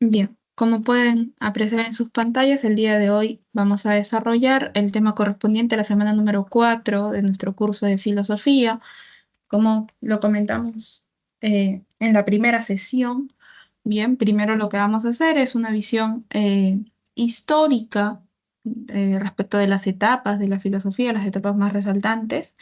Bien, como pueden apreciar en sus pantallas, el día de hoy vamos a desarrollar el tema correspondiente a la semana número 4 de nuestro curso de filosofía. Como lo comentamos en la primera sesión, bien, primero lo que vamos a hacer es una visión histórica respecto de las etapas de la filosofía, las etapas más resaltantes.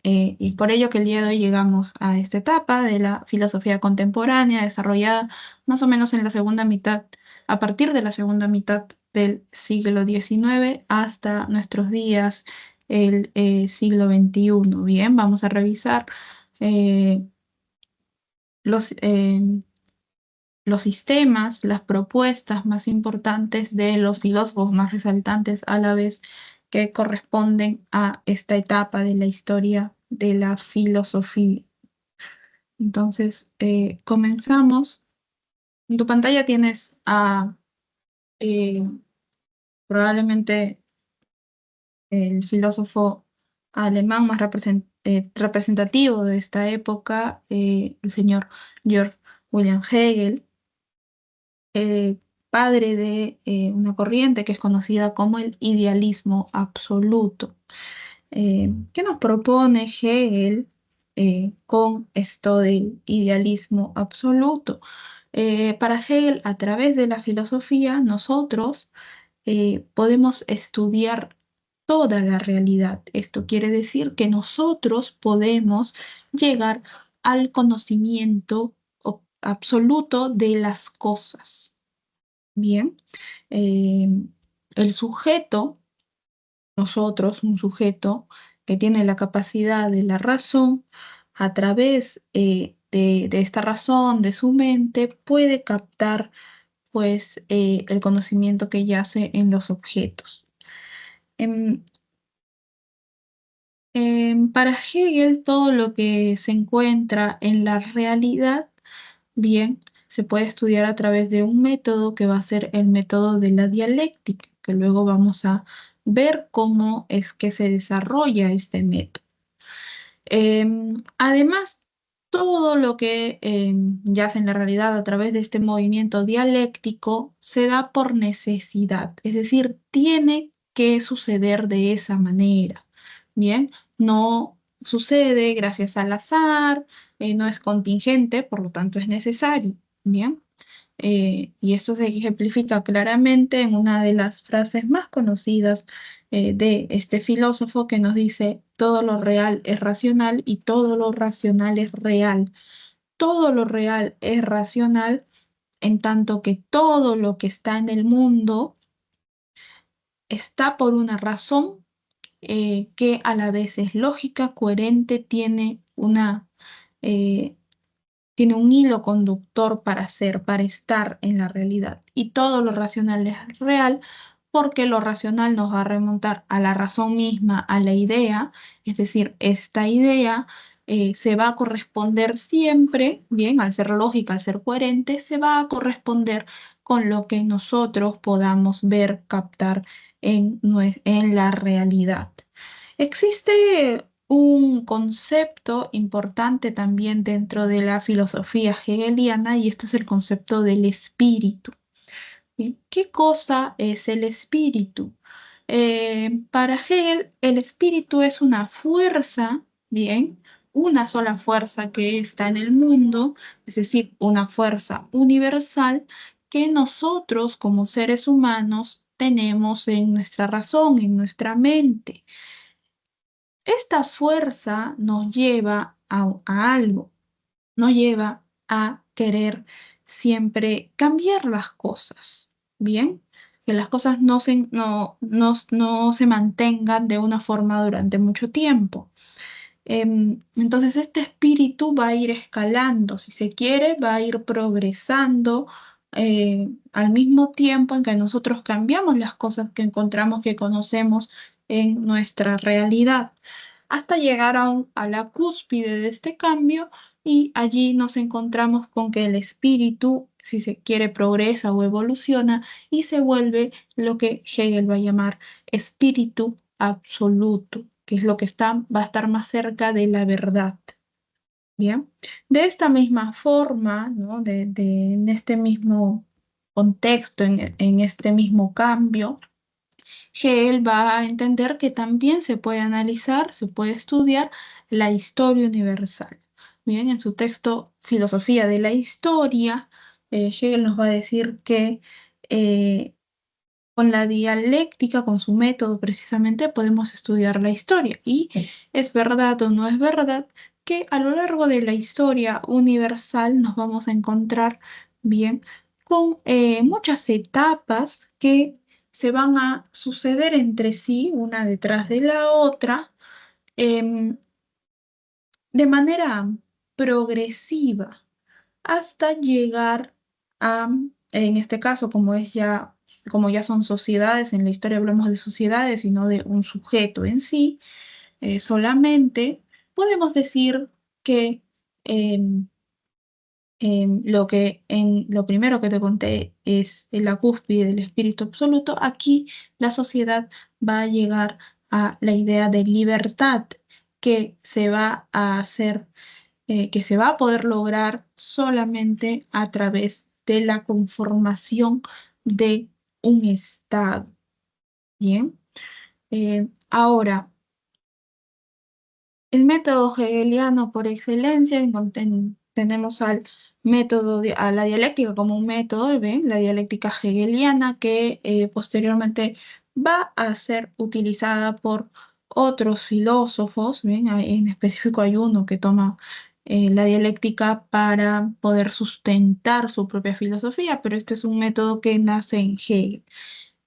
Y por ello que el día de hoy llegamos a esta etapa de la filosofía contemporánea desarrollada más o menos en la segunda mitad, a partir de la segunda mitad del siglo XIX hasta nuestros días, el siglo XXI. Bien, vamos a revisar eh, los, eh, los sistemas, las propuestas más importantes de los filósofos más resaltantes a la vez que corresponden a esta etapa de la historia de la filosofía. Entonces, comenzamos. En tu pantalla tienes a eh, probablemente el filósofo alemán más representativo de esta época, el señor Georg Wilhelm Hegel, padre de una corriente que es conocida como el idealismo absoluto. ¿Qué nos propone Hegel con esto del idealismo absoluto? Para Hegel, a través de la filosofía, nosotros podemos estudiar toda la realidad. Esto quiere decir que nosotros podemos llegar al conocimiento absoluto de las cosas. Bien, eh, el sujeto, nosotros, un sujeto que tiene la capacidad de la razón, a través de esta razón, de su mente, puede captar pues el conocimiento que yace en los objetos. Em, para Hegel, todo lo que se encuentra en la realidad, bien, se puede estudiar a través de un método que va a ser el método de la dialéctica, que luego vamos a ver cómo es que se desarrolla este método. Además, todo lo que yace en la realidad a través de este movimiento dialéctico se da por necesidad, es decir, tiene que suceder de esa manera. Bien, no sucede gracias al azar, no es contingente, por lo tanto es necesario. Bien. Y esto se ejemplifica claramente en una de las frases más conocidas de este filósofo que nos dice, todo lo real es racional y todo lo racional es real. Todo lo real es racional en tanto que todo lo que está en el mundo está por una razón que a la vez es lógica, coherente, eh, tiene un hilo conductor para ser, para estar en la realidad. Y todo lo racional es real porque lo racional nos va a remontar a la razón misma, a la idea, es decir, esta idea se va a corresponder siempre, bien, al ser lógica, al ser coherente, se va a corresponder con lo que nosotros podamos ver, captar en la realidad. Existe un concepto importante también dentro de la filosofía hegeliana y este es el concepto del espíritu. Bien, ¿qué cosa es el espíritu? Para Hegel, el espíritu es una fuerza, bien, una sola fuerza que está en el mundo, es decir, una fuerza universal que nosotros como seres humanos tenemos en nuestra razón, en nuestra mente. Esta fuerza nos lleva a algo, nos lleva a querer siempre cambiar las cosas, ¿bien? Que las cosas no se mantengan de una forma durante mucho tiempo. Entonces este espíritu va a ir escalando, si se quiere, va a ir progresando al mismo tiempo en que nosotros cambiamos las cosas que encontramos, que conocemos en nuestra realidad hasta llegar a la cúspide de este cambio y allí nos encontramos con que el espíritu, si se quiere, progresa o evoluciona y se vuelve lo que Hegel va a llamar espíritu absoluto, que es lo que va a estar más cerca de la verdad. Bien, de esta misma forma, ¿no? En este mismo contexto, en este mismo cambio, Hegel va a entender que también se puede analizar, se puede estudiar la historia universal. Bien, en su texto Filosofía de la Historia, Hegel nos va a decir que eh, con la dialéctica, con su método precisamente, podemos estudiar la historia. Y es verdad o no es verdad que a lo largo de la historia universal nos vamos a encontrar bien con muchas etapas que se van a suceder entre sí, una detrás de la otra, em, de manera progresiva hasta llegar a, en este caso, como ya son sociedades, en la historia hablamos de sociedades y no de un sujeto en sí, solamente podemos decir que em, lo primero que te conté es la cúspide del espíritu absoluto. Aquí la sociedad va a llegar a la idea de libertad que se va a hacer que se va a poder lograr solamente a través de la conformación de un Estado. Bien. Ahora, el método hegeliano por excelencia, tenemos al a la dialéctica como un método, ¿ven? La dialéctica hegeliana que posteriormente va a ser utilizada por otros filósofos, ¿ven? En específico hay uno que toma la dialéctica para poder sustentar su propia filosofía, pero este es un método que nace en Hegel.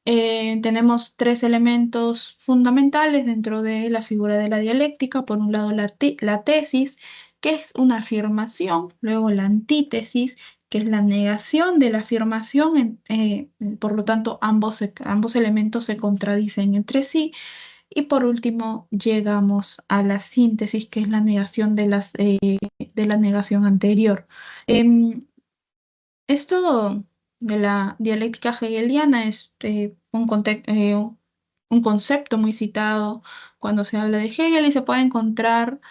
Tenemos tres elementos fundamentales dentro de la figura de la dialéctica. Por un lado, la tesis, que es una afirmación, luego la antítesis, que es la negación de la afirmación, por lo tanto, ambos elementos se contradicen entre sí. Y por último, llegamos a la síntesis, que es la negación de la negación anterior. Em, Esto de la dialéctica hegeliana es un concepto muy citado cuando se habla de Hegel y se puede encontrar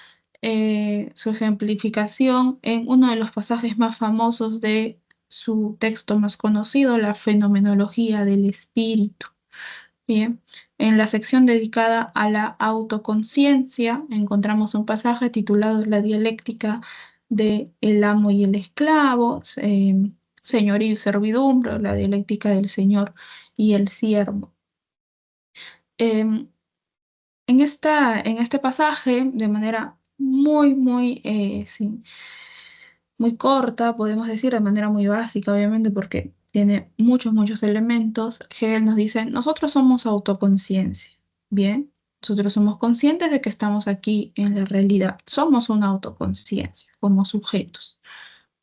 su ejemplificación en uno de los pasajes más famosos de su texto más conocido, la Fenomenología del Espíritu. Bien, en la sección dedicada a la autoconciencia encontramos un pasaje titulado La dialéctica de el amo y el esclavo, señorío y servidumbre, la dialéctica del señor y el siervo. Em, en este pasaje, de manera muy corta, podemos decir de manera muy básica, obviamente, porque tiene muchos elementos. Hegel nos dice, nosotros somos autoconciencia, ¿bien? Nosotros somos conscientes de que estamos aquí en la realidad, somos una autoconciencia como sujetos,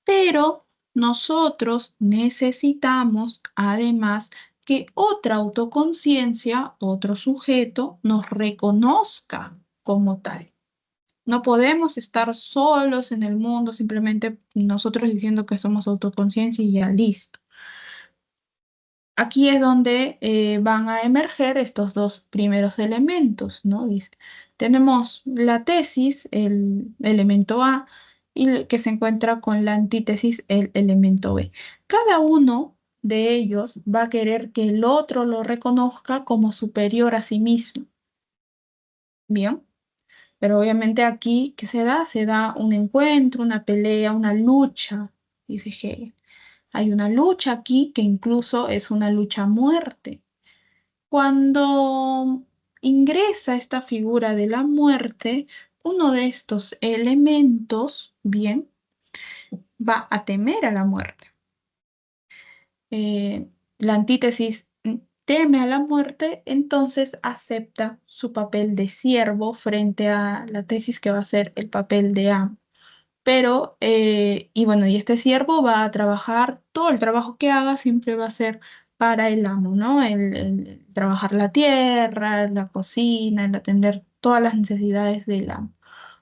pero nosotros necesitamos además que otra autoconciencia, otro sujeto, nos reconozca como tal. No podemos estar solos en el mundo, simplemente nosotros diciendo que somos autoconciencia y ya listo. Aquí es donde van a emerger estos dos primeros elementos, ¿no? Dice, tenemos la tesis, el elemento A, y que se encuentra con la antítesis, el elemento B. Cada uno de ellos va a querer que el otro lo reconozca como superior a sí mismo. Bien. Pero obviamente aquí, ¿qué se da? Se da un encuentro, una pelea, una lucha, dice Hegel. Hay una lucha aquí que incluso es una lucha a muerte. Cuando ingresa esta figura de la muerte, uno de estos elementos, bien, va a temer a la muerte. La antítesis teme a la muerte, entonces acepta su papel de siervo frente a la tesis que va a ser el papel de amo. Pero, y bueno, y este siervo va a trabajar, todo el trabajo que haga siempre va a ser para el amo, ¿no? El trabajar la tierra, la cocina, el atender todas las necesidades del amo.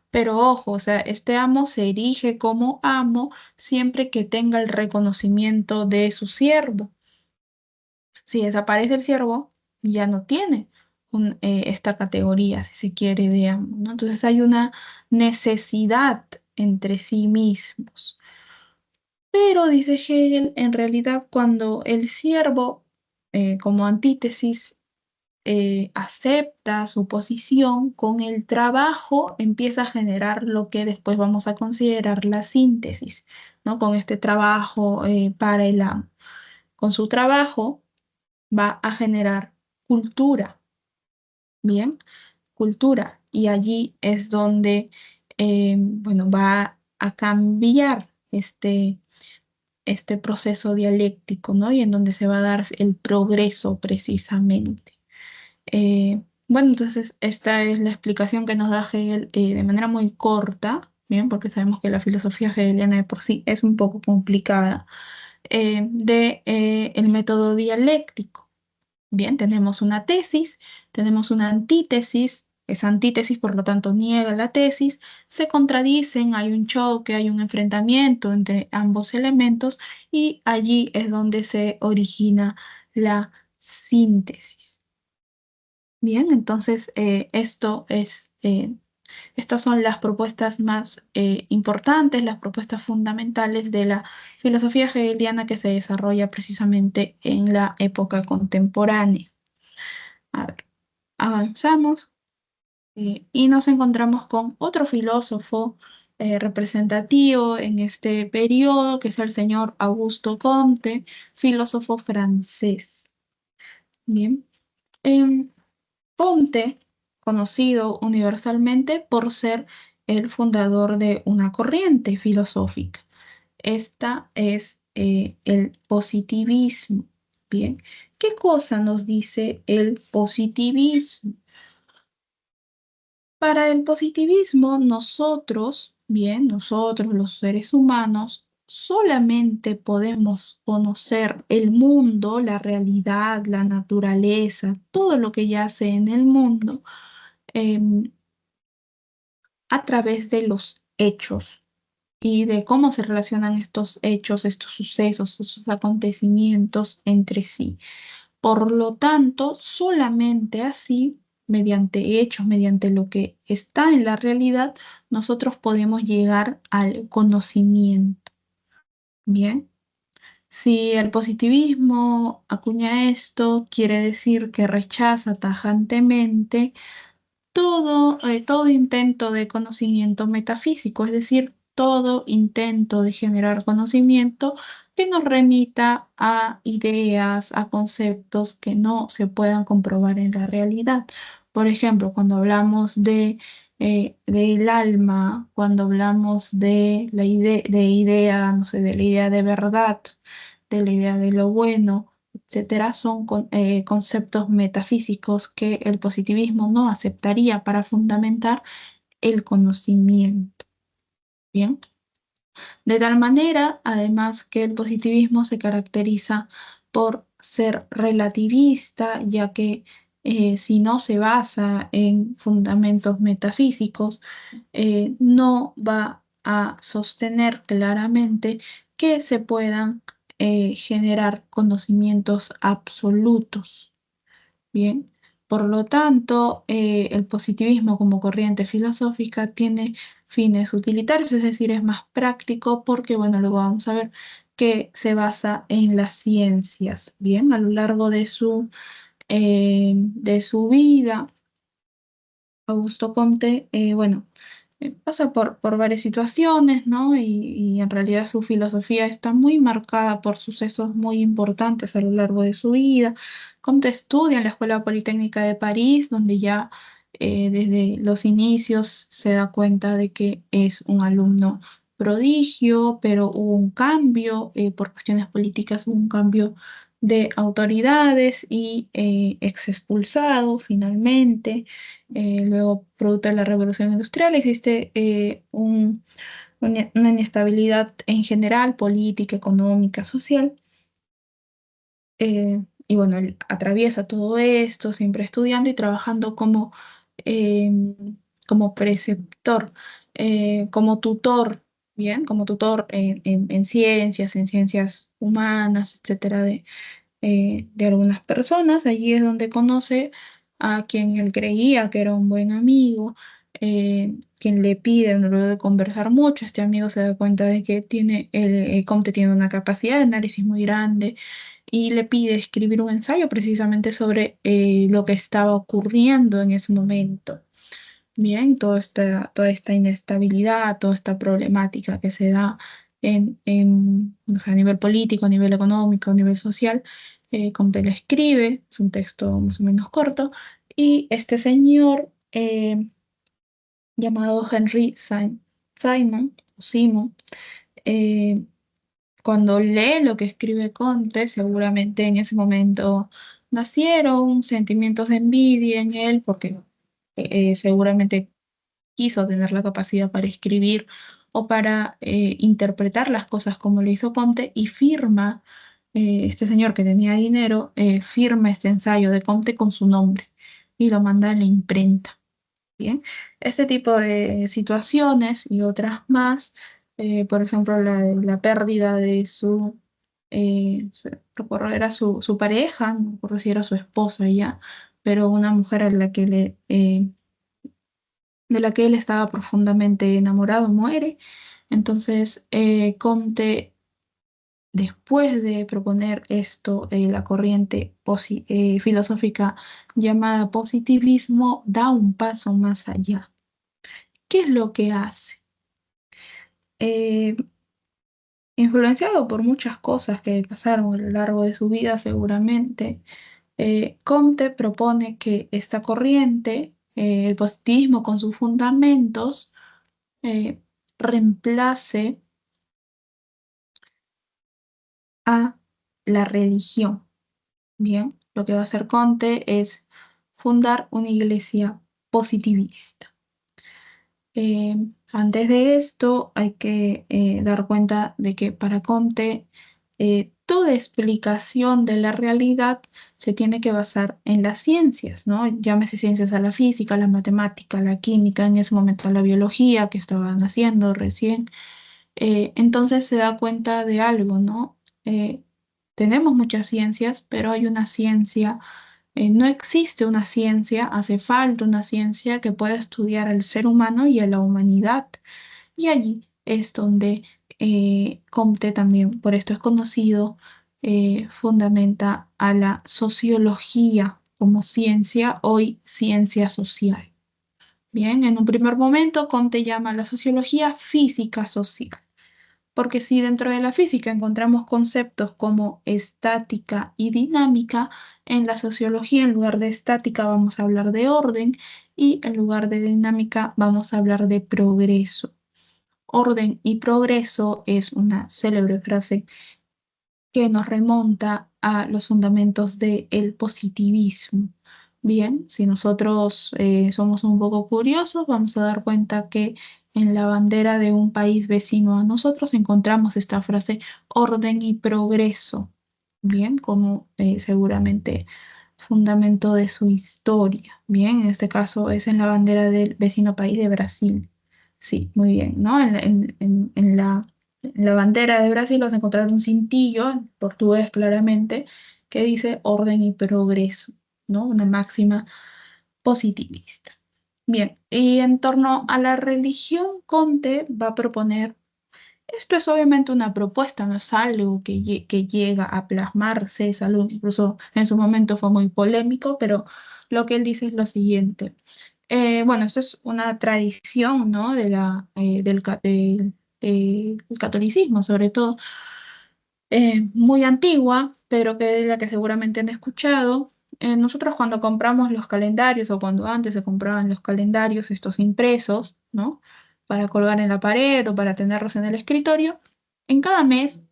Pero ojo, o sea, este amo se erige como amo siempre que tenga el reconocimiento de su siervo. Si desaparece el siervo, ya no tiene esta categoría, si se quiere, de amo, ¿no? Entonces hay una necesidad entre sí mismos. Pero, dice Hegel, en realidad cuando el siervo, como antítesis, acepta su posición, con el trabajo empieza a generar lo que después vamos a considerar la síntesis, ¿no? Con este trabajo para el amo. Con su trabajo va a generar cultura, ¿bien? Cultura. Y allí es donde, bueno, va a cambiar este proceso dialéctico, ¿no? Y en donde se va a dar el progreso precisamente. Bueno, entonces esta es la explicación que nos da Hegel de manera muy corta, bien, porque sabemos que la filosofía hegeliana de por sí es un poco complicada, de el método dialéctico. Bien, tenemos una tesis, tenemos una antítesis, esa antítesis por lo tanto niega la tesis, se contradicen, hay un choque, hay un enfrentamiento entre ambos elementos y allí es donde se origina la síntesis. Bien, entonces estas son las propuestas más importantes, las propuestas fundamentales de la filosofía hegeliana que se desarrolla precisamente en la época contemporánea. A ver, avanzamos y nos encontramos con otro filósofo representativo en este periodo, que es el señor Augusto Comte, filósofo francés. Bien. Em, Comte, conocido universalmente por ser el fundador de una corriente filosófica. Esta es el positivismo. Bien, ¿qué cosa nos dice el positivismo? Para el positivismo, nosotros, bien, nosotros los seres humanos, solamente podemos conocer el mundo, la realidad, la naturaleza, todo lo que yace en el mundo, em, a través de los hechos y de cómo se relacionan estos hechos, estos sucesos, estos acontecimientos entre sí. Por lo tanto, solamente así, mediante hechos, mediante lo que está en la realidad, nosotros podemos llegar al conocimiento. Bien, si el positivismo acuña esto, quiere decir que rechaza tajantemente todo intento de conocimiento metafísico, es decir, todo intento de generar conocimiento que nos remita a ideas, a conceptos que no se puedan comprobar en la realidad. Por ejemplo, cuando hablamos del alma, cuando hablamos de de idea, no sé, de la idea de verdad, de la idea de lo bueno, etcétera, son conceptos metafísicos que el positivismo no aceptaría para fundamentar el conocimiento. Bien, de tal manera, además, que el positivismo se caracteriza por ser relativista, ya que si no se basa en fundamentos metafísicos, no va a sostener claramente que se puedan generar conocimientos absolutos. Bien, por lo tanto, el positivismo como corriente filosófica tiene fines utilitarios, es decir, es más práctico porque, bueno, luego vamos a ver que se basa en las ciencias. Bien, a lo largo de su vida, Augusto Comte, bueno, pasa por varias situaciones, ¿no? Y en realidad su filosofía está muy marcada por sucesos muy importantes a lo largo de su vida. Comte estudia en la Escuela Politécnica de París, donde ya desde los inicios se da cuenta de que es un alumno prodigio, pero hubo un cambio por cuestiones políticas, hubo un cambio de autoridades y ex expulsado finalmente. Luego, producto de la revolución industrial, existe una inestabilidad en general, política, económica, social. Y bueno, él atraviesa todo esto, siempre estudiando y trabajando eh, como preceptor, como tutor, bien, como tutor en ciencias humanas, etcétera, de algunas personas. Allí es donde conoce a quien él creía que era un buen amigo, quien le pide, luego de conversar mucho, este amigo se da cuenta de que Comte tiene una capacidad de análisis muy grande y le pide escribir un ensayo precisamente sobre lo que estaba ocurriendo en ese momento. Bien, toda esta inestabilidad, toda esta problemática que se da o sea, a nivel político, a nivel económico, a nivel social, Comte lo escribe, es un texto más o menos corto, y este señor llamado Simon, eh, cuando lee lo que escribe Comte, seguramente en ese momento nacieron sentimientos de envidia en él, porque seguramente quiso tener la capacidad para escribir o para interpretar las cosas como lo hizo Comte y firma, este señor que tenía dinero, firma este ensayo de Comte con su nombre y lo manda a la imprenta. Bien, este tipo de situaciones y otras más, por ejemplo, la pérdida de recuerdo, era su pareja, no recuerdo si era su esposa ya, pero una mujer a la que de la que él estaba profundamente enamorado, muere. Entonces, Comte, después de proponer esto, la corriente filosófica llamada positivismo, da un paso más allá. ¿Qué es lo que hace? Eh, Influenciado por muchas cosas que pasaron a lo largo de su vida, seguramente, Comte propone que esta corriente, el positivismo con sus fundamentos, eh, reemplace a la religión. Bien, lo que va a hacer Comte es fundar una iglesia positivista. Eh, Antes de esto, hay que dar cuenta de que para Comte toda explicación de la realidad se tiene que basar en las ciencias, ¿no? Llámese ciencias a la física, la matemática, la química, en ese momento la biología que estaban haciendo recién. Entonces se da cuenta de algo, ¿no? Tenemos muchas ciencias, pero hay una ciencia, no existe una ciencia, hace falta una ciencia que pueda estudiar al ser humano y a la humanidad. Y allí es donde Comte también, por esto es conocido, fundamenta a la sociología como ciencia, hoy ciencia social. Bien, en un primer momento Comte llama a la sociología física social. Porque si dentro de la física encontramos conceptos como estática y dinámica, en la sociología en lugar de estática vamos a hablar de orden y en lugar de dinámica vamos a hablar de progreso. Orden y progreso es una célebre frase que nos remonta a los fundamentos del positivismo. Bien, si nosotros somos un poco curiosos, vamos a dar cuenta que en la bandera de un país vecino a nosotros encontramos esta frase orden y progreso. Bien, como seguramente fundamento de su historia. Bien, en este caso es en la bandera del vecino país de Brasil. Sí, muy bien, ¿no? En la bandera de Brasil vas a encontrar un cintillo, en portugués claramente, que dice orden y progreso, ¿no? Una máxima positivista. Bien, y en torno a la religión, Comte va a proponer, esto es obviamente una propuesta, no es algo que llega a plasmarse, es algo que incluso en su momento fue muy polémico, pero lo que él dice es lo siguiente. Bueno, esto es una tradición, ¿no? Del catolicismo, sobre todo, muy antigua, pero que es la que seguramente han escuchado. Nosotros cuando compramos los calendarios o cuando antes se compraban los calendarios, estos impresos, ¿no? Para colgar en la pared o para tenerlos en el escritorio, en cada mes,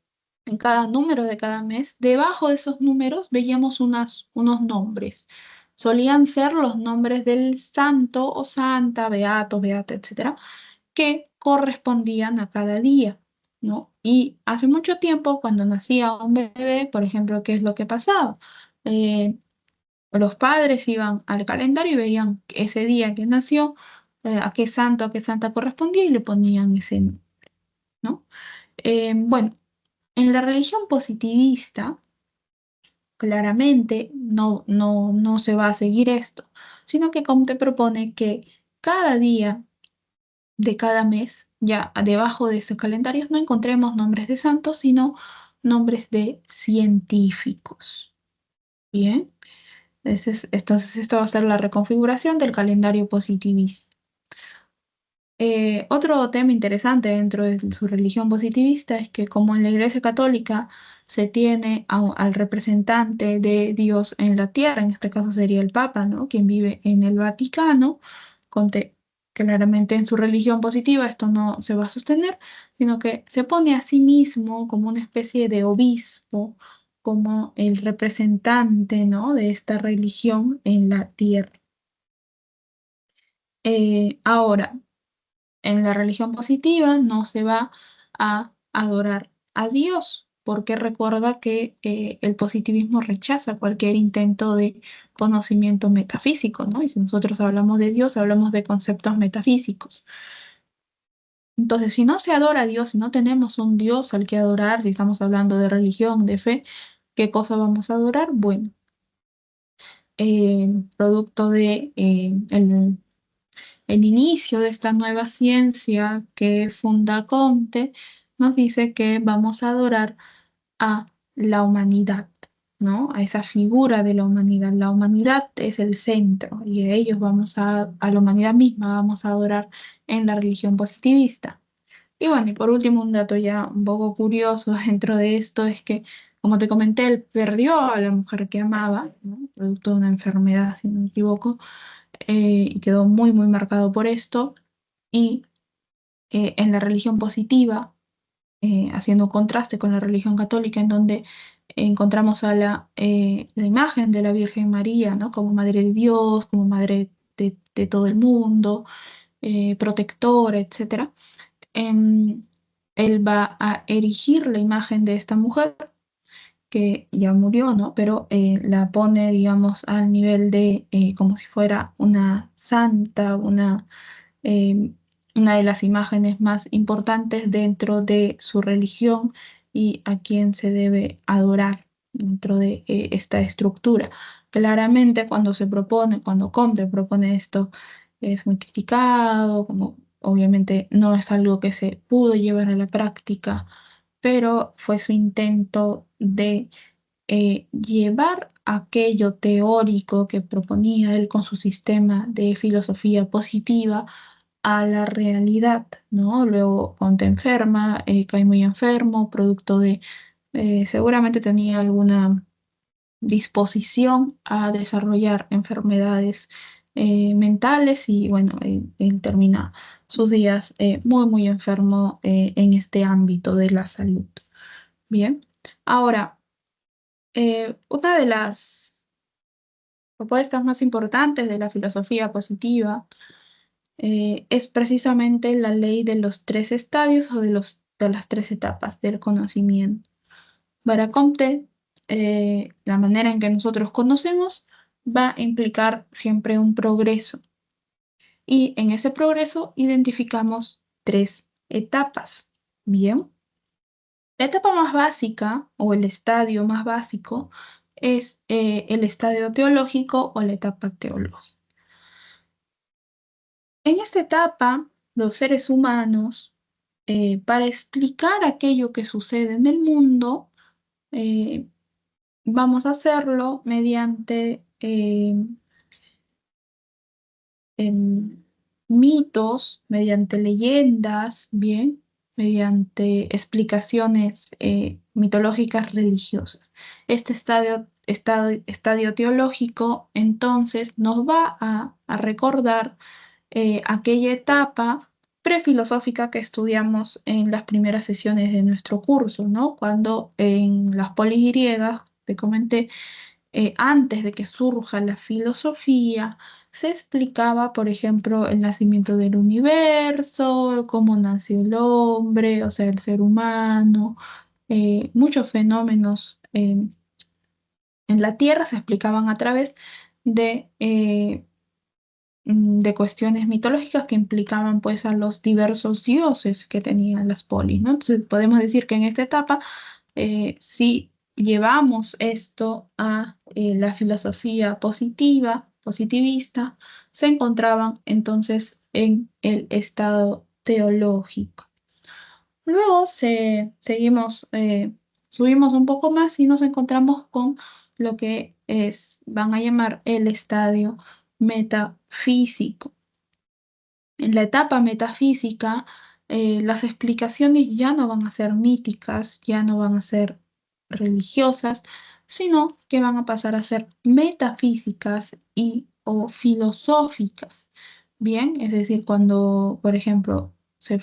en cada número de cada mes, debajo de esos números veíamos unos nombres. Solían ser los nombres del santo o santa, beato, beata, etcétera, que correspondían a cada día, ¿no? Y hace mucho tiempo, cuando nacía un bebé, por ejemplo, ¿qué es lo que pasaba? Eh, los padres iban al calendario y veían ese día que nació, a qué santo, a qué santa correspondía y le ponían ese nombre, ¿no? Bueno, en la religión positivista, claramente no se va a seguir esto, sino que Comte propone que cada día de cada mes, ya debajo de esos calendarios no encontremos nombres de santos, sino nombres de científicos. Bien, entonces esto va a ser la reconfiguración del calendario positivista. Otro tema interesante dentro de su religión positivista es que como en la Iglesia Católica se tiene al representante de Dios en la tierra, en este caso sería el Papa, ¿no? Quien vive en el Vaticano, conte- claramente en su religión positiva esto no se va a sostener, sino que se pone a sí mismo como una especie de obispo, como el representante, ¿no? De esta religión en la tierra. Ahora, en la religión positiva no se va a adorar a Dios, porque recuerda que el positivismo rechaza cualquier intento de conocimiento metafísico, ¿no? Y si nosotros hablamos de Dios, hablamos de conceptos metafísicos. Entonces, si no se adora a Dios, si no tenemos un Dios al que adorar, si estamos hablando de religión, de fe, ¿qué cosa vamos a adorar? Bueno, producto de el inicio de esta nueva ciencia que funda Comte, nos dice que vamos a adorar a la humanidad, ¿no? A esa figura de la humanidad. La humanidad es el centro y a ellos a la humanidad misma vamos a adorar en la religión positivista. Y bueno, y por último, un dato ya un poco curioso dentro de esto es que, como te comenté, él perdió a la mujer que amaba, ¿no? Producto de una enfermedad, si no me equivoco, y quedó muy, muy marcado por esto. Y en la religión positiva, haciendo un contraste con la religión católica, en donde encontramos a la imagen de la Virgen María, ¿no? Como Madre de Dios, como Madre de todo el mundo, protectora, etcétera. Em, Él va a erigir la imagen de esta mujer que ya murió, ¿no? Pero la pone, digamos, al nivel de como si fuera una santa, eh, una de las imágenes más importantes dentro de su religión y a quien se debe adorar dentro de esta estructura. Claramente, cuando Comte propone esto, es muy criticado, como obviamente no es algo que se pudo llevar a la práctica, pero fue su intento de llevar aquello teórico que proponía él con su sistema de filosofía positiva a la realidad, ¿no? Luego Conte enferma, cae muy enfermo, producto de, seguramente tenía alguna disposición a desarrollar enfermedades mentales y bueno, él termina sus días muy, muy enfermo en este ámbito de la salud. Bien, ahora, una de las propuestas más importantes de la filosofía positiva es precisamente la ley de los tres estadios o de las tres etapas del conocimiento. Para Comte, la manera en que nosotros conocemos va a implicar siempre un progreso y en ese progreso identificamos tres etapas. Bien, la etapa más básica o el estadio más básico es el estadio teológico o la etapa teológica. En esta etapa, los seres humanos, para explicar aquello que sucede en el mundo, eh, vamos a hacerlo mediante en mitos, mediante leyendas, bien, mediante explicaciones mitológicas religiosas. Este estadio teológico entonces nos va a recordar aquella etapa prefilosófica que estudiamos en las primeras sesiones de nuestro curso, ¿no? Cuando en las polis griegas, te comenté, antes de que surja la filosofía, se explicaba, por ejemplo, el nacimiento del universo, cómo nació el hombre, o sea, el ser humano, muchos fenómenos en la Tierra se explicaban a través de, de cuestiones mitológicas que implicaban pues a los diversos dioses que tenían las polis, ¿no? Entonces podemos decir que en esta etapa si llevamos esto a la filosofía positiva, positivista, se encontraban entonces en el estado teológico. Luego subimos un poco más y nos encontramos con lo que van a llamar el estadio metafísico. En la etapa metafísica, las explicaciones ya no van a ser míticas, ya no van a ser religiosas, sino que van a pasar a ser metafísicas y o filosóficas. Bien, es decir, cuando, por ejemplo, se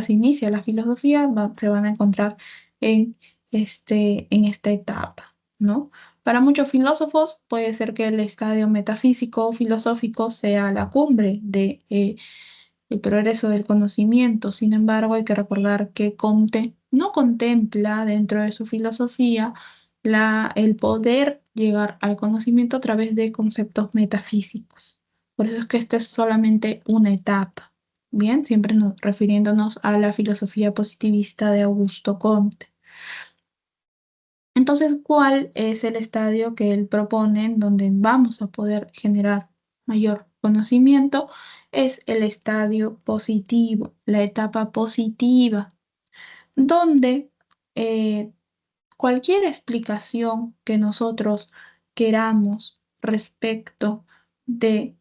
inicia la filosofía, se van a encontrar en, en esta etapa, ¿no? Para muchos filósofos puede ser que el estadio metafísico o filosófico sea la cumbre de el progreso del conocimiento. Sin embargo, hay que recordar que Comte no contempla dentro de su filosofía el poder llegar al conocimiento a través de conceptos metafísicos. Por eso es que esta es solamente una etapa. Bien, siempre refiriéndonos a la filosofía positivista de Augusto Comte. Entonces, ¿cuál es el estadio que él propone en donde vamos a poder generar mayor conocimiento? Es el estadio positivo, la etapa positiva, donde eh, cualquier explicación que nosotros queramos respecto de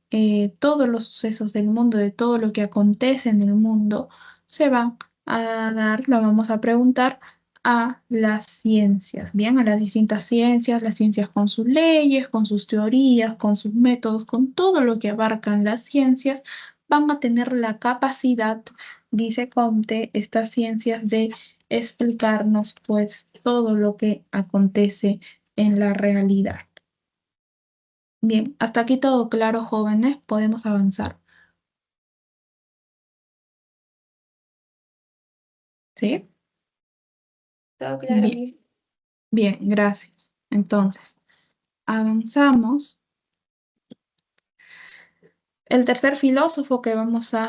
todos los sucesos del mundo, de todo lo que acontece en el mundo, se va a dar, la vamos a preguntar a las ciencias, bien, a las distintas ciencias, las ciencias con sus leyes, con sus teorías, con sus métodos, con todo lo que abarcan las ciencias, van a tener la capacidad, dice Comte, estas ciencias de explicarnos pues todo lo que acontece en la realidad. Bien, hasta aquí todo claro, jóvenes, podemos avanzar. ¿Sí? Todo claro, Bien, Miss. bien, gracias. Entonces, avanzamos. El tercer filósofo que vamos a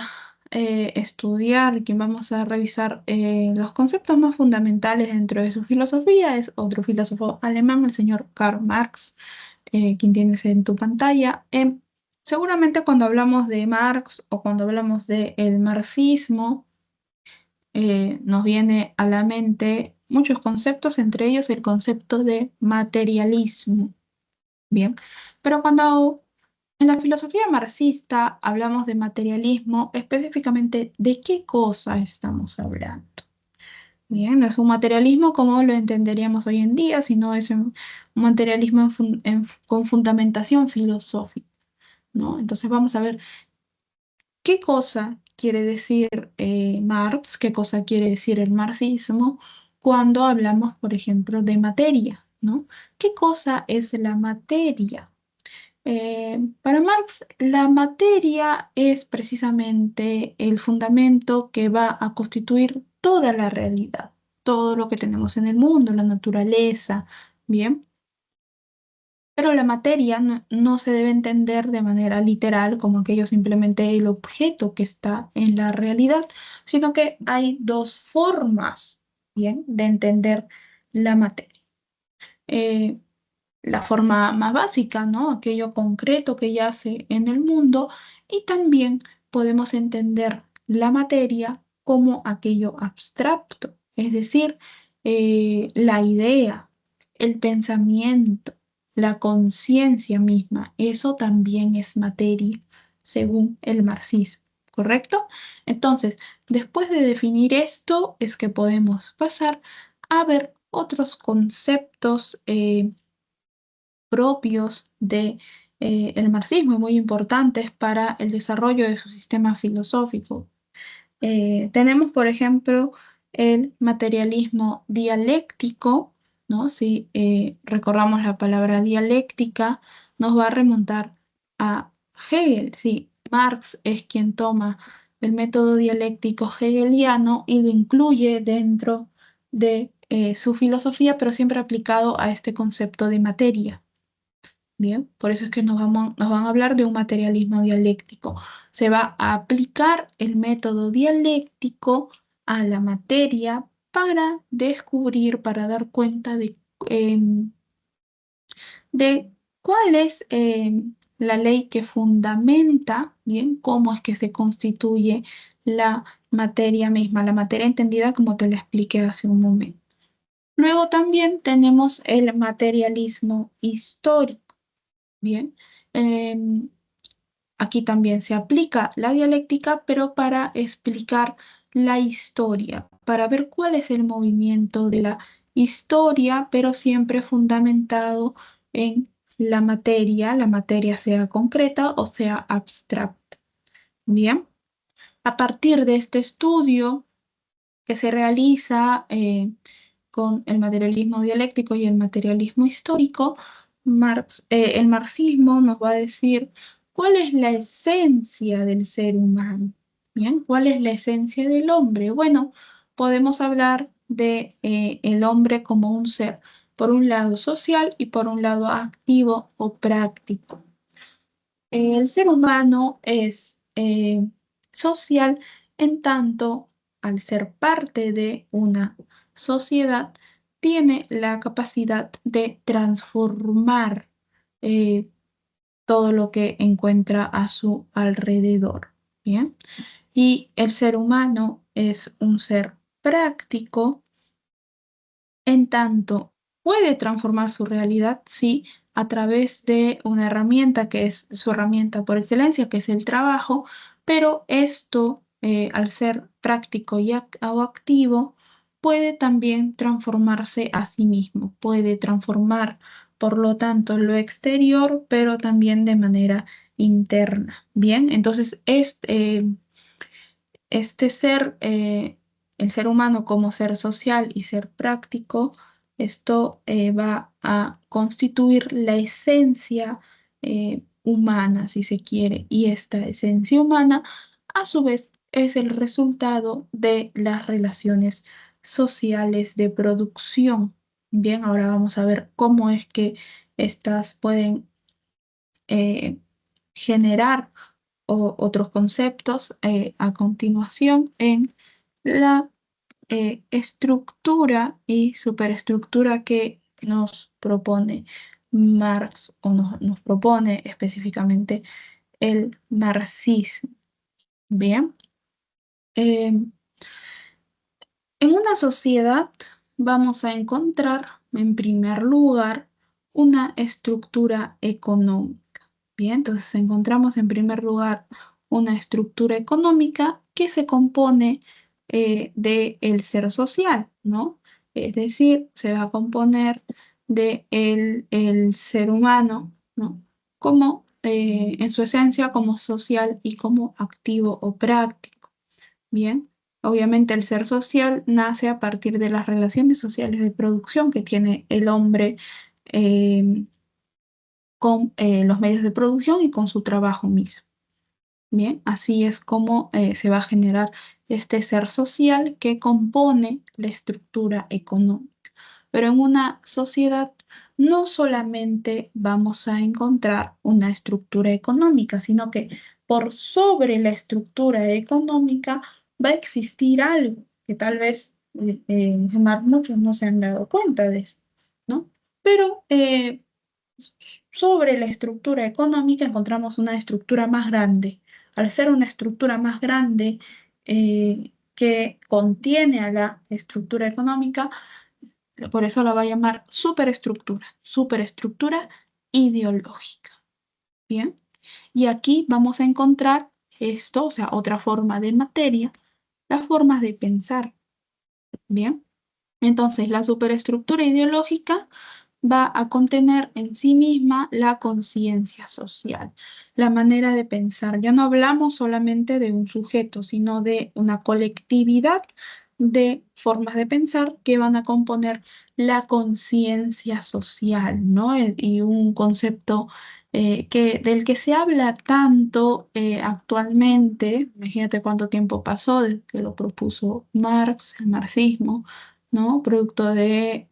estudiar y que vamos a revisar los conceptos más fundamentales dentro de su filosofía es otro filósofo alemán, el señor Karl Marx, quien tienes en tu pantalla. Seguramente cuando hablamos de Marx o cuando hablamos del marxismo, nos viene a la mente muchos conceptos, entre ellos el concepto de materialismo. Bien, pero cuando en la filosofía marxista hablamos de materialismo, específicamente, ¿de qué cosa estamos hablando? Bien, no es un materialismo como lo entenderíamos hoy en día, sino es un materialismo con fundamentación filosófica, ¿no? Entonces vamos a ver qué cosa quiere decir Marx, qué cosa quiere decir el marxismo cuando hablamos, por ejemplo, de materia, ¿no? ¿Qué cosa es la materia? Para Marx, la materia es precisamente el fundamento que va a constituir toda la realidad, todo lo que tenemos en el mundo, la naturaleza, ¿bien? Pero la materia no se debe entender de manera literal como aquello simplemente el objeto que está en la realidad, sino que hay dos formas, ¿bien?, de entender la materia. Eh, la forma más básica, ¿no? Aquello concreto que yace en el mundo, y también podemos entender la materia como aquello abstracto, es decir, la idea, el pensamiento, la conciencia misma, eso también es materia, según el marxismo, ¿correcto? Entonces, después de definir esto, es que podemos pasar a ver otros conceptos propios de el marxismo, muy importantes para el desarrollo de su sistema filosófico. Tenemos, por ejemplo, el materialismo dialéctico, ¿no? Si recordamos la palabra dialéctica, nos va a remontar a Hegel. Sí, Marx es quien toma el método dialéctico hegeliano y lo incluye dentro de su filosofía, pero siempre aplicado a este concepto de materia. Bien, por eso es que nos van a hablar de un materialismo dialéctico. Se va a aplicar el método dialéctico a la materia para descubrir, para dar cuenta de cuál es la ley que fundamenta, bien, cómo es que se constituye la materia misma, la materia entendida como te la expliqué hace un momento. Luego también tenemos el materialismo histórico, bien. Em, Aquí también se aplica la dialéctica, pero para explicar la historia, para ver cuál es el movimiento de la historia, pero siempre fundamentado en la materia sea concreta o sea abstracta. Bien, a partir de este estudio que se realiza con el materialismo dialéctico y el materialismo histórico, el marxismo nos va a decir cuál es la esencia del ser humano. Bien, ¿cuál es la esencia del hombre? Bueno, podemos hablar de el hombre como un ser, por un lado social y por un lado activo o práctico. El ser humano es social en tanto, al ser parte de una sociedad, tiene la capacidad de transformar eh, todo lo que encuentra a su alrededor. ¿Bien? Y el ser humano es un ser práctico en tanto, puede transformar su realidad, sí, a través de una herramienta que es su herramienta por excelencia, que es el trabajo, pero esto, al ser práctico y o activo, puede también transformarse a sí mismo, puede transformar, por lo tanto, lo exterior, pero también de manera interna. Bien, entonces, este ser, el ser humano como ser social y ser práctico, esto va a constituir la esencia humana, si se quiere, y esta esencia humana, a su vez, es el resultado de las relaciones sociales de producción. Bien, ahora vamos a ver cómo es que estas pueden eh, generar otros conceptos a continuación en la estructura y superestructura que nos propone Marx o nos propone específicamente el marxismo. Bien. Em, en una sociedad vamos a encontrar, en primer lugar, una estructura económica. Bien, entonces encontramos en primer lugar una estructura económica que se compone del ser social, ¿no? Es decir, se va a componer de el ser humano, ¿no? Como en su esencia como social y como activo o práctico. Bien, obviamente el ser social nace a partir de las relaciones sociales de producción que tiene el hombre eh, con los medios de producción y con su trabajo mismo. Bien, así es como se va a generar este ser social que compone la estructura económica. Pero en una sociedad no solamente vamos a encontrar una estructura económica, sino que por sobre la estructura económica va a existir algo que tal vez muchos no se han dado cuenta de esto, ¿no? Pero sobre la estructura económica encontramos una estructura más grande. Al ser una estructura más grande que contiene a la estructura económica, por eso la va a llamar superestructura ideológica. Bien, y aquí vamos a encontrar esto, o sea, otra forma de materia, las formas de pensar. Bien, entonces la superestructura ideológica va a contener en sí misma la conciencia social, la manera de pensar. Ya no hablamos solamente de un sujeto, sino de una colectividad de formas de pensar que van a componer la conciencia social, ¿no? Y un concepto del que se habla tanto actualmente, imagínate cuánto tiempo pasó desde que lo propuso Marx, el marxismo, ¿no? Producto de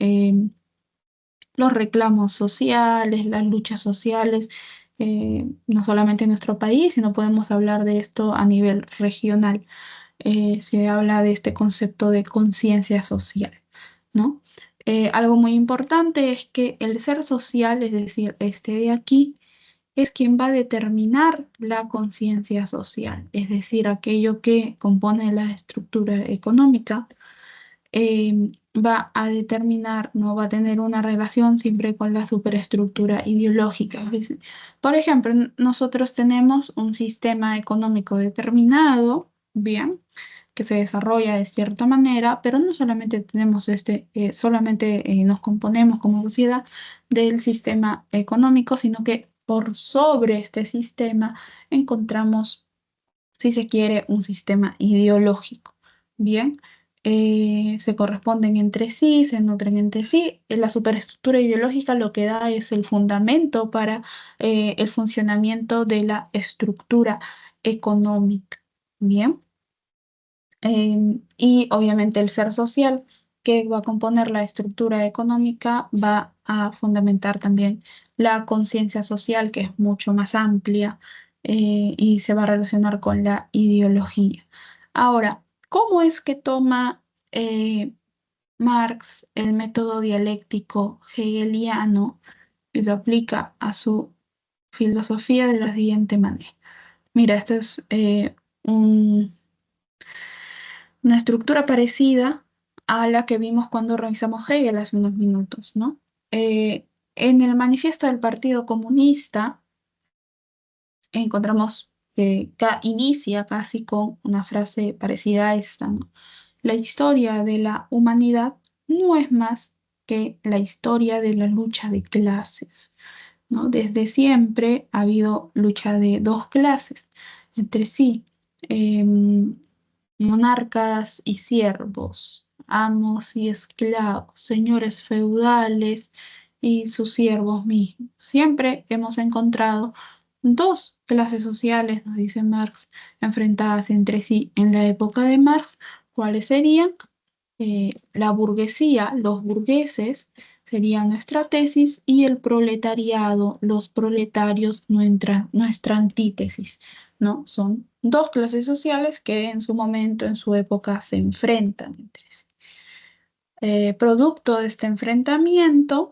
los reclamos sociales, las luchas sociales, no solamente en nuestro país, sino podemos hablar de esto a nivel regional. Se habla de este concepto de conciencia social, ¿no? Algo muy importante es que el ser social, es decir, este de aquí, es quien va a determinar la conciencia social, es decir, aquello que compone la estructura económica va a determinar, no va a tener una relación siempre con la superestructura ideológica. Es decir, por ejemplo, nosotros tenemos un sistema económico determinado, bien, que se desarrolla de cierta manera, pero no solamente tenemos solamente nos componemos como sociedad del sistema económico, sino que por sobre este sistema encontramos, si se quiere, un sistema ideológico. Bien, se corresponden entre sí, se nutren entre sí. La superestructura ideológica lo que da es el fundamento para el funcionamiento de la estructura económica. Bien. Y obviamente el ser social que va a componer la estructura económica va a fundamentar también la conciencia social, que es mucho más amplia y se va a relacionar con la ideología. Ahora, ¿cómo es que toma Marx el método dialéctico hegeliano y lo aplica a su filosofía de la siguiente manera? Mira, esto es una estructura parecida a la que vimos cuando revisamos Hegel hace unos minutos, ¿no? En el manifiesto del Partido Comunista encontramos que inicia casi con una frase parecida a esta, ¿no? La historia de la humanidad no es más que la historia de la lucha de clases, ¿no? Desde siempre ha habido lucha de dos clases entre sí, monarcas y siervos, amos y esclavos, señores feudales y sus siervos mismos. Siempre hemos encontrado dos clases sociales, nos dice Marx, enfrentadas entre sí. En la época de Marx, ¿cuáles serían? La burguesía, los burgueses serían nuestra tesis y el proletariado, los proletarios, nuestra antítesis, ¿no? Son dos clases sociales que en su momento, en su época, se enfrentan entre sí. Producto de este enfrentamiento,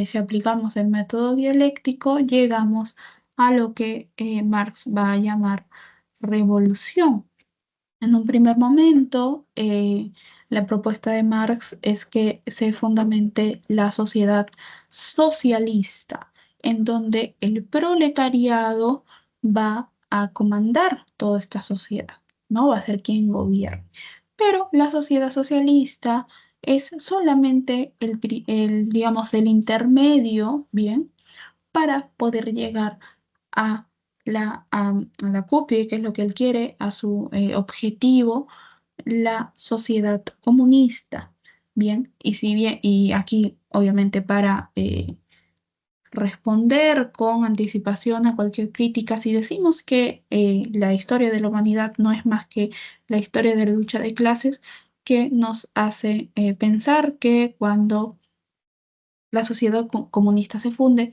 si aplicamos el método dialéctico, llegamos a lo que Marx va a llamar revolución. En un primer momento, la propuesta de Marx es que se fundamente la sociedad socialista, en donde el proletariado va a comandar toda esta sociedad, ¿no? Va a ser quien gobierne. Pero la sociedad socialista es solamente digamos, el intermedio, ¿bien? Para poder llegar a a la cúpula, que es lo que él quiere, a su objetivo, la sociedad comunista. Bien, y si bien, y aquí obviamente para responder con anticipación a cualquier crítica, si decimos que la historia de la humanidad no es más que la historia de la lucha de clases, que nos hace pensar que cuando la sociedad comunista se funde,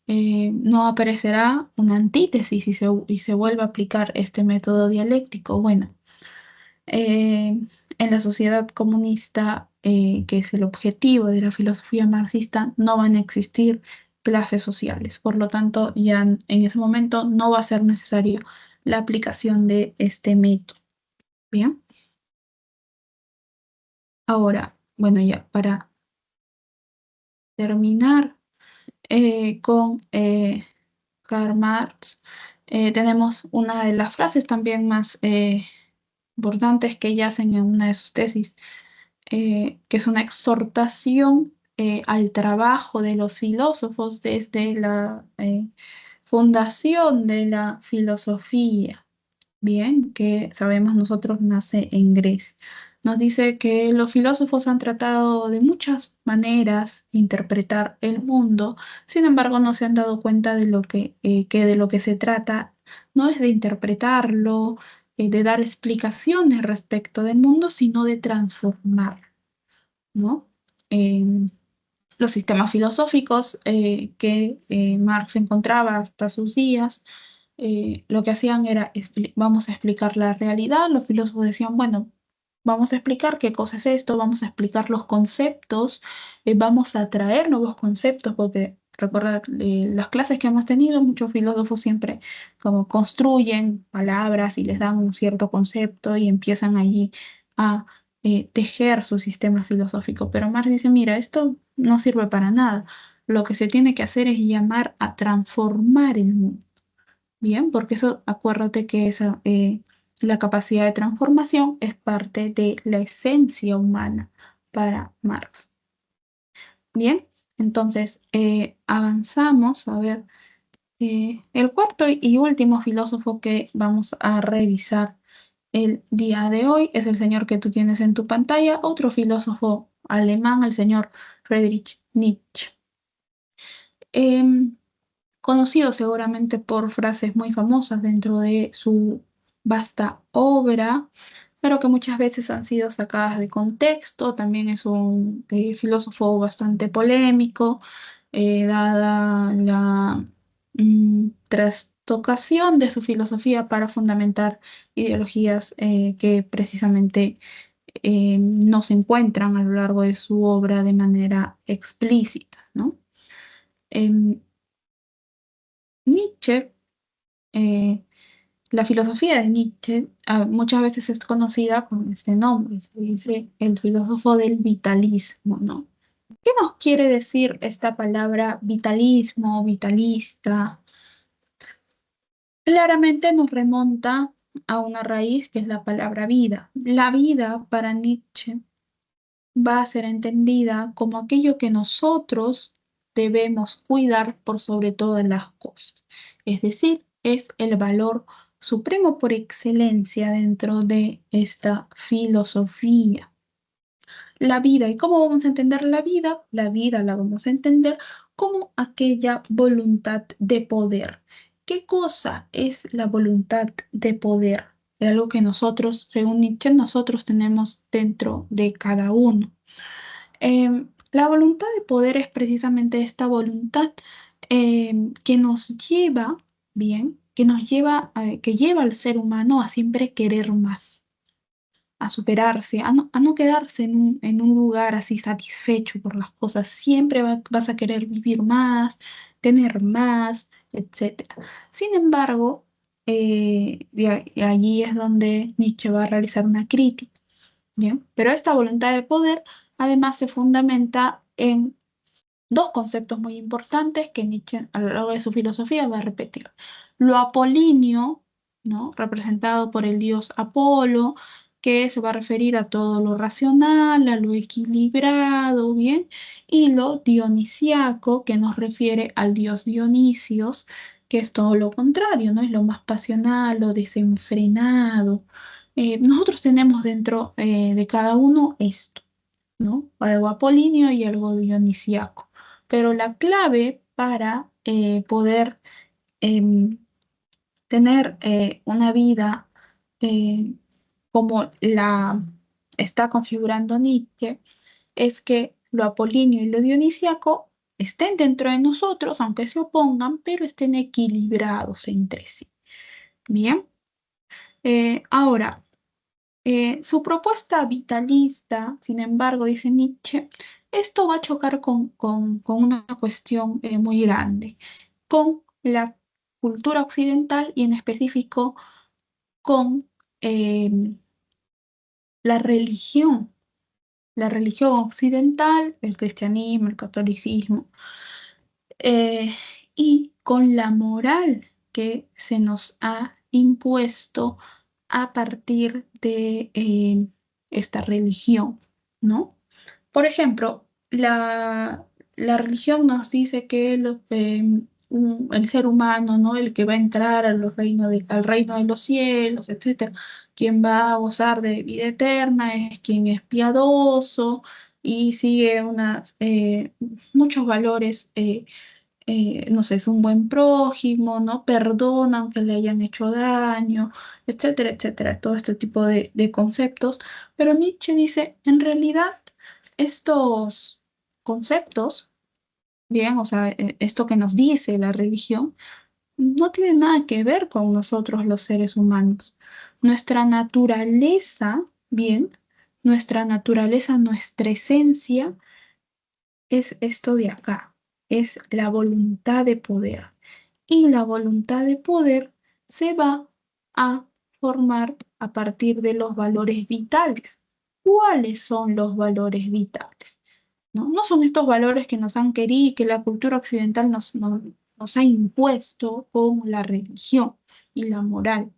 no aparecerá una antítesis y se vuelve a aplicar este método dialéctico. Bueno, en la sociedad comunista, que es el objetivo de la filosofía marxista, no van a existir clases sociales. Por lo tanto, ya en ese momento no va a ser necesaria la aplicación de este método. Bien. Ahora, bueno, ya para terminar con Karl Marx, tenemos una de las frases también más importantes que yacen en una de sus tesis, que es una exhortación al trabajo de los filósofos desde la fundación de la filosofía, bien, que sabemos nosotros nace en Grecia. Nos dice que los filósofos han tratado de muchas maneras de interpretar el mundo, sin embargo no se han dado cuenta de que de lo que se trata no es de interpretarlo, de dar explicaciones respecto del mundo, sino de transformarlo, ¿no? Los sistemas filosóficos que Marx encontraba hasta sus días, lo que hacían era, vamos a explicar la realidad, los filósofos decían, bueno, vamos a explicar qué cosa es esto, vamos a explicar los conceptos, vamos a traer nuevos conceptos, porque Recuerda las clases que hemos tenido, muchos filósofos siempre como construyen palabras y les dan un cierto concepto y empiezan allí a tejer su sistema filosófico. Pero Marx dice, mira, esto no sirve para nada. Lo que se tiene que hacer es llamar a transformar el mundo. Bien, porque eso, acuérdate que la capacidad de transformación es parte de la esencia humana para Marx. Bien, entonces avanzamos a ver el cuarto y último filósofo que vamos a revisar el día de hoy es el señor que tú tienes en tu pantalla, otro filósofo alemán, el señor Friedrich Nietzsche. Em, Conocido seguramente por frases muy famosas dentro de su vasta obra, pero que muchas veces han sido sacadas de contexto. También es un filósofo bastante polémico, dada la trastocación de su filosofía para fundamentar ideologías que precisamente no se encuentran a lo largo de su obra de manera explícita, ¿no? Em, Nietzsche, eh, la filosofía de Nietzsche muchas veces es conocida con este nombre, se dice el filósofo del vitalismo, ¿no? ¿Qué nos quiere decir esta palabra vitalismo, vitalista? Claramente nos remonta a una raíz que es la palabra vida. La vida para Nietzsche va a ser entendida como aquello que nosotros debemos cuidar por sobre todas las cosas. Es decir, es el valor supremo por excelencia dentro de esta filosofía. La vida, ¿y cómo vamos a entender la vida? La vida la vamos a entender como aquella voluntad de poder. ¿Qué cosa es la voluntad de poder? Es algo que nosotros, según Nietzsche, nosotros tenemos dentro de cada uno. La voluntad de poder es precisamente esta voluntad que nos lleva, bien, que lleva al ser humano a siempre querer más, a superarse, a no quedarse en un lugar así satisfecho por las cosas. Siempre vas a querer vivir más, tener más, etcétera. Sin embargo, allí es donde Nietzsche va a realizar una crítica. Bien, pero esta voluntad de poder además se fundamenta en dos conceptos muy importantes que Nietzsche a lo largo de su filosofía va a repetir. Lo apolíneo, ¿no? Representado por el dios Apolo, que se va a referir a todo lo racional, a lo equilibrado, ¿bien? Y lo dionisiaco, que nos refiere al dios Dionisios, que es todo lo contrario, ¿no? Es lo más pasional, lo desenfrenado. Nosotros tenemos dentro de cada uno esto, ¿no? Algo apolíneo y algo dionisiaco. Pero la clave para poder em, tener una vida eh, como la está configurando Nietzsche es que lo apolíneo y lo dionisiaco estén dentro de nosotros, aunque se opongan, pero estén equilibrados entre sí. Bien. Ahora, su propuesta vitalista, sin embargo, dice Nietzsche, esto va a chocar con una cuestión muy grande, con la cultura occidental y en específico con eh, la religión, la religión occidental, el cristianismo, el catolicismo, eh, y con la moral que se nos ha impuesto a partir de esta religión, ¿no? Por ejemplo, la religión nos dice que el ser humano, ¿no? El que va a entrar a al reino de los cielos, etcétera, quien va a gozar de vida eterna es quien es piadoso y sigue muchos valores no sé, es un buen prójimo, ¿no? Perdona aunque le hayan hecho daño, etcétera, etcétera, todo este tipo de conceptos. Pero Nietzsche dice, en realidad, estos conceptos, bien, o sea, esto que nos dice la religión, no tiene nada que ver con nosotros los seres humanos. Nuestra naturaleza, bien, nuestra naturaleza, nuestra esencia es esto de acá. es la voluntad de poder. Y la voluntad de poder se va a formar a partir de los valores vitales. ¿Cuáles son los valores vitales? ¿No? No son estos valores que nos han querido, que la cultura occidental nos ha impuesto con la religión y la moral,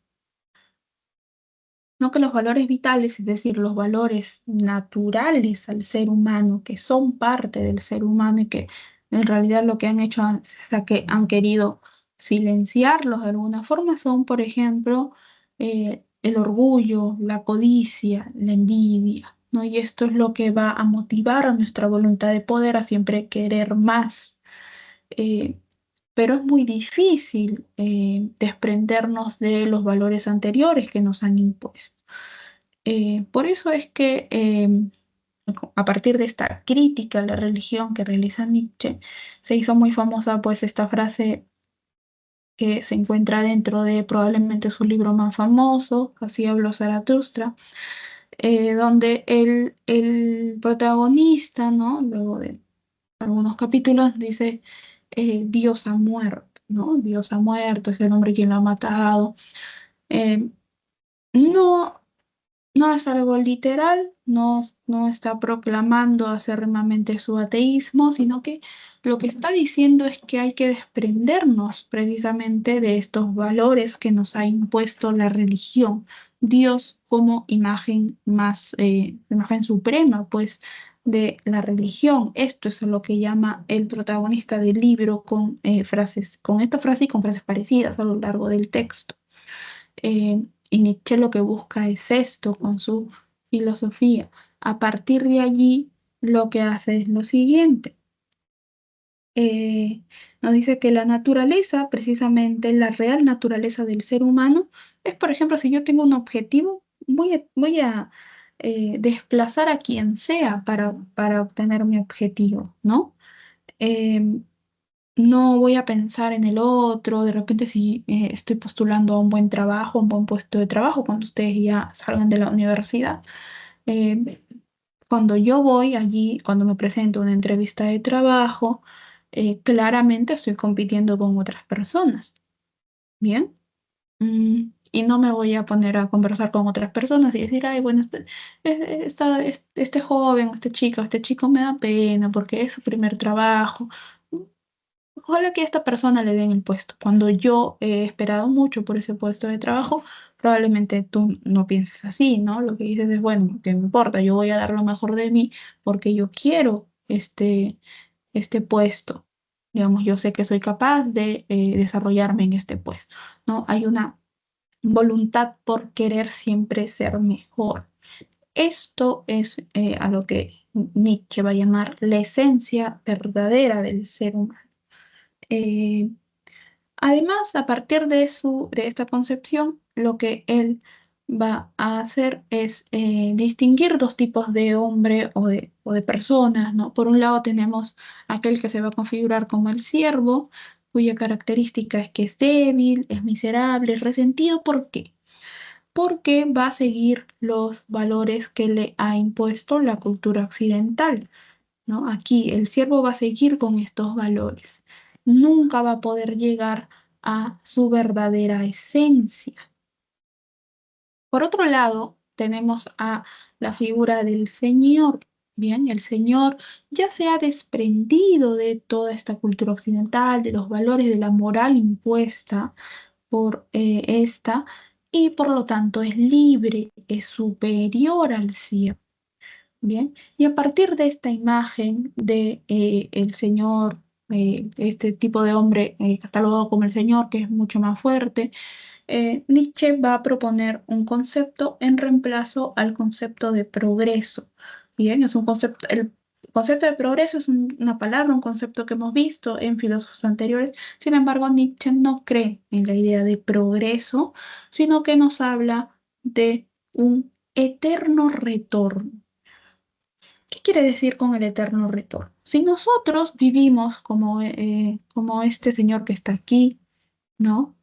no que los valores vitales, es decir, los valores naturales al ser humano, que son parte del ser humano y que en realidad lo que han hecho es que han querido silenciarlos de alguna forma, son, por ejemplo, el orgullo, la codicia, la envidia, ¿no? Y esto es lo que va a motivar a nuestra voluntad de poder a siempre querer más. Eh, pero es muy difícil desprendernos de los valores anteriores que nos han impuesto. Por eso es que a partir de esta crítica a la religión que realiza Nietzsche, se hizo muy famosa pues esta frase que se encuentra dentro de probablemente su libro más famoso, Así habló Zaratustra, donde el protagonista, ¿no? Luego de algunos capítulos dice, Dios ha muerto, ¿no? Dios ha muerto, es el hombre quien lo ha matado. Eh, no, no es algo literal, no está proclamando acérrimamente su ateísmo, sino que lo que está diciendo es que hay que desprendernos precisamente de estos valores que nos ha impuesto la religión. Dios como imagen más, imagen suprema, pues, de la religión. Esto es lo que llama el protagonista del libro con frases, con esta frase y con frases parecidas a lo largo del texto. Y Nietzsche lo que busca es esto con su filosofía. A partir de allí, lo que hace es lo siguiente. Eh, Nos dice que la naturaleza, precisamente la real naturaleza del ser humano, es, por ejemplo, si yo tengo un objetivo, voy a desplazar a quien sea para obtener mi objetivo, ¿no? Em, no voy a pensar en el otro, de repente si estoy postulando a un buen trabajo, un buen puesto de trabajo, cuando ustedes ya salgan de la universidad. eh, Cuando yo voy allí, cuando me presento a una entrevista de trabajo, claramente estoy compitiendo con otras personas, ¿bien? Y no me voy a poner a conversar con otras personas y decir, ay, bueno, este joven, o esta chica, o este chico me da pena porque es su primer trabajo. Ojalá que a esta persona le den el puesto. Cuando yo he esperado mucho por ese puesto de trabajo, probablemente tú no pienses así, ¿no? Lo que dices es, bueno, ¿qué me importa? Yo voy a dar lo mejor de mí porque yo quiero este puesto. Digamos, yo sé que soy capaz de desarrollarme en este puesto, ¿no? Hay una voluntad por querer siempre ser mejor. Esto es a lo que Nietzsche va a llamar la esencia verdadera del ser humano. Eh, Además, a partir de esta concepción, lo que él va a hacer es distinguir dos tipos de hombre o de personas, ¿no? Por un lado tenemos aquel que se va a configurar como el siervo, cuya característica es que es débil, es miserable, es resentido. ¿Por qué? Porque va a seguir los valores que le ha impuesto la cultura occidental, ¿no? Aquí el siervo va a seguir con estos valores. Nunca va a poder llegar a su verdadera esencia. Por otro lado, tenemos a la figura del Señor. Bien, el Señor ya se ha desprendido de toda esta cultura occidental, de los valores de la moral impuesta por esta, y por lo tanto es libre, es superior al cielo. Bien, y a partir de esta imagen de el Señor, este tipo de hombre catalogado como el Señor, que es mucho más fuerte, Nietzsche va a proponer un concepto en reemplazo al concepto de progreso. Bien, es un concepto, el concepto de progreso es una palabra, un concepto que hemos visto en filósofos anteriores. Sin embargo, Nietzsche no cree en la idea de progreso, sino que nos habla de un eterno retorno. ¿Qué quiere decir con el eterno retorno? Si nosotros vivimos como este señor que está aquí, ¿no?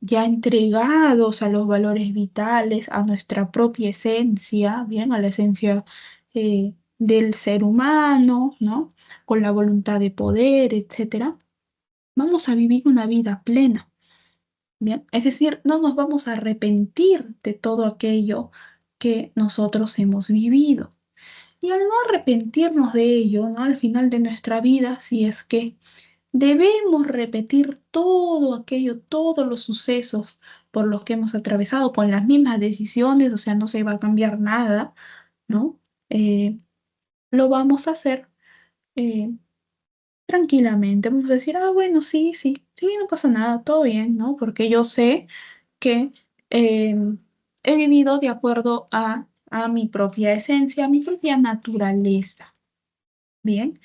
Ya entregados a los valores vitales, a nuestra propia esencia, bien, a la esencia del ser humano, ¿no? Con la voluntad de poder, etcétera, vamos a vivir una vida plena. Bien, es decir, no nos vamos a arrepentir de todo aquello que nosotros hemos vivido. Y al no arrepentirnos de ello, ¿no? Al final de nuestra vida, si es que debemos repetir todo aquello, todos los sucesos por los que hemos atravesado con las mismas decisiones, o sea, no se va a cambiar nada, ¿no? Eh, lo vamos a hacer eh, tranquilamente. Vamos a decir, ah, bueno, sí, sí, sí, no pasa nada, todo bien, ¿no? Porque yo sé que eh, he vivido de acuerdo a mi propia esencia, a mi propia naturaleza. Bien.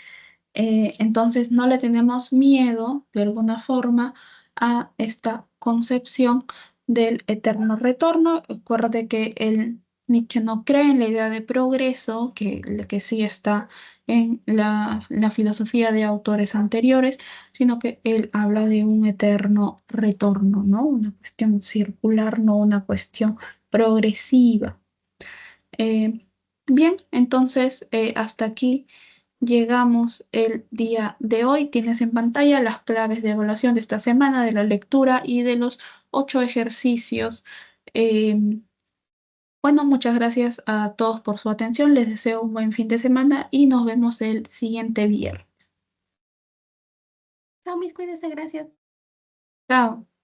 Entonces no le tenemos miedo de alguna forma a esta concepción del eterno retorno. Recuerde que Nietzsche no cree en la idea de progreso, que sí está en la filosofía de autores anteriores, sino que él habla de un eterno retorno, ¿no? Una cuestión circular, no una cuestión progresiva. Eh, Bien, entonces hasta aquí llegamos el día de hoy. Tienes en pantalla las claves de evaluación de esta semana, de la lectura y de los 8 ejercicios. Eh, bueno, muchas gracias a todos por su atención. Les deseo un buen fin de semana y nos vemos el siguiente viernes. Chao, mis cuídense, gracias. Chao.